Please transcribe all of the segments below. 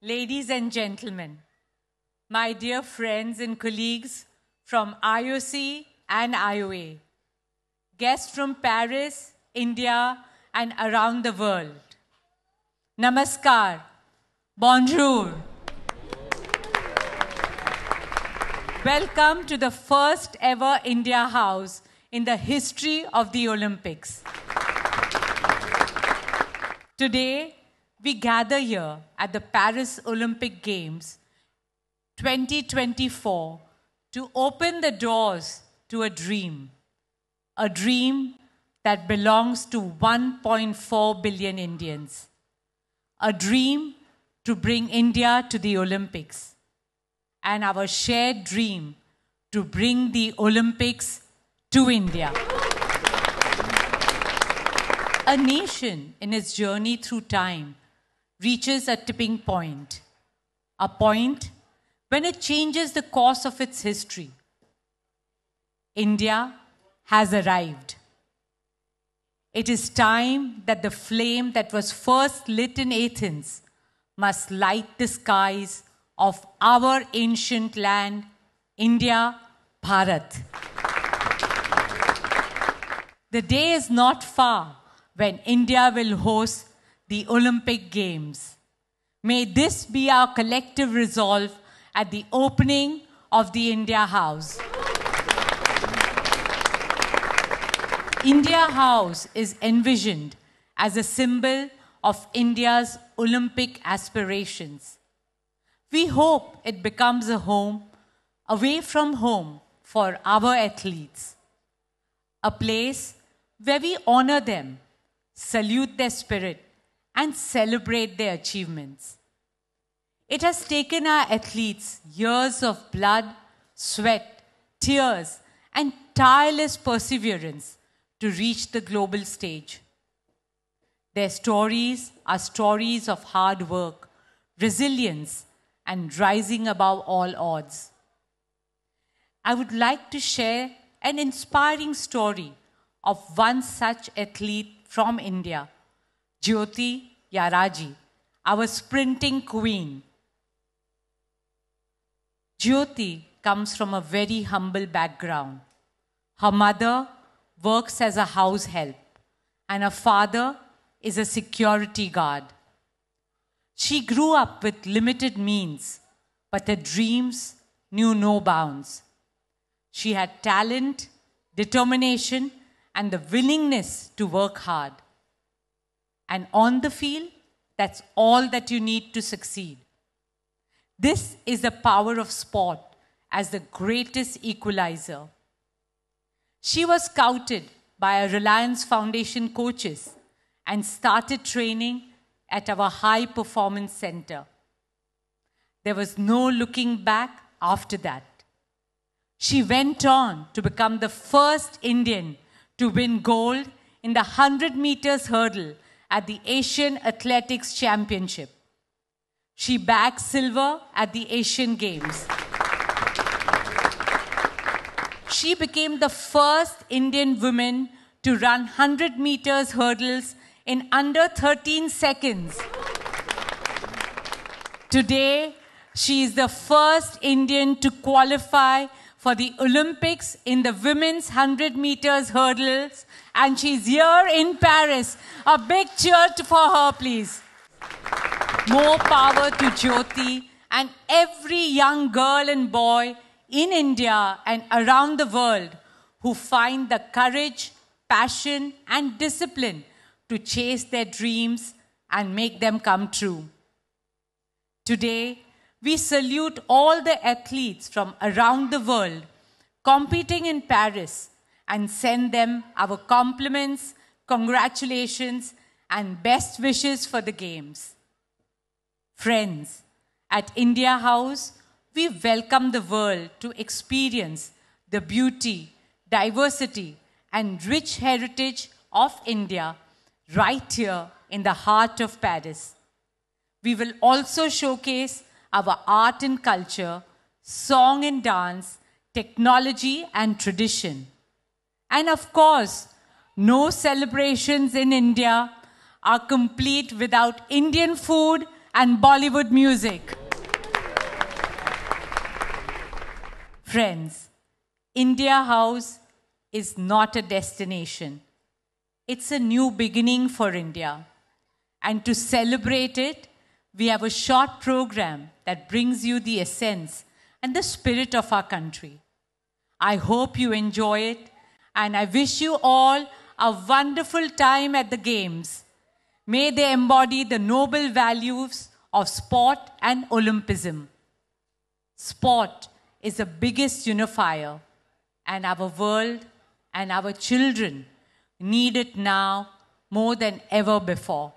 Ladies and gentlemen, my dear friends and colleagues from IOC and IOA, guests from Paris, India, and around the world. Namaskar, bonjour. Welcome to the first ever India House in the history of the Olympics. Today, we gather here at the Paris Olympic Games 2024 to open the doors to a dream that belongs to 1.4 billion Indians, a dream to bring India to the Olympics, and our shared dream to bring the Olympics to India. A nation in its journey through time reaches a tipping point, a point when it changes the course of its history. India has arrived. It is time that the flame that was first lit in Athens must light the skies of our ancient land, India, Bharat. The day is not far when India will host the Olympic Games. May this be our collective resolve at the opening of the India House. India House is envisioned as a symbol of India's Olympic aspirations. We hope it becomes a home away from home for our athletes, a place where we honor them, salute their spirit, and celebrate their achievements. It has taken our athletes years of blood, sweat, tears, and tireless perseverance to reach the global stage. Their stories are stories of hard work, resilience, and rising above all odds. I would like to share an inspiring story of one such athlete from India, Jyoti Yaraji, our sprinting queen. Jyoti comes from a very humble background. Her mother works as a house help, and her father is a security guard. She grew up with limited means, but her dreams knew no bounds. She had talent, determination, and the willingness to work hard. And on the field, that's all that you need to succeed. This is the power of sport as the greatest equalizer. She was scouted by our Reliance Foundation coaches and started training at our High Performance Center. There was no looking back after that. She went on to become the first Indian to win gold in the 100 meters hurdle at the Asian Athletics Championship. She bagged silver at the Asian Games. She became the first Indian woman to run 100 meters hurdles in under 13 seconds. Today, she is the first Indian to qualify for the Olympics in the women's 100 meters hurdles, and she's here in Paris. A big cheer for her, please. More power to Jyoti and every young girl and boy in India and around the world who find the courage, passion, and discipline to chase their dreams and make them come true. Today, we salute all the athletes from around the world competing in Paris and send them our compliments, congratulations, and best wishes for the Games. Friends, at India House, we welcome the world to experience the beauty, diversity, and rich heritage of India right here in the heart of Paris. We will also showcase our art and culture, song and dance, technology and tradition. And of course, no celebrations in India are complete without Indian food and Bollywood music. Friends, India House is not a destination. It's a new beginning for India. And to celebrate it, we have a short program that brings you the essence and the spirit of our country. I hope you enjoy it, and I wish you all a wonderful time at the Games. May they embody the noble values of sport and Olympism. Sport is the biggest unifier, and our world and our children need it now more than ever before.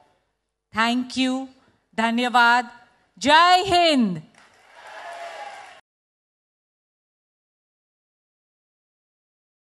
Thank you. Dhanyavad. Jai Hind.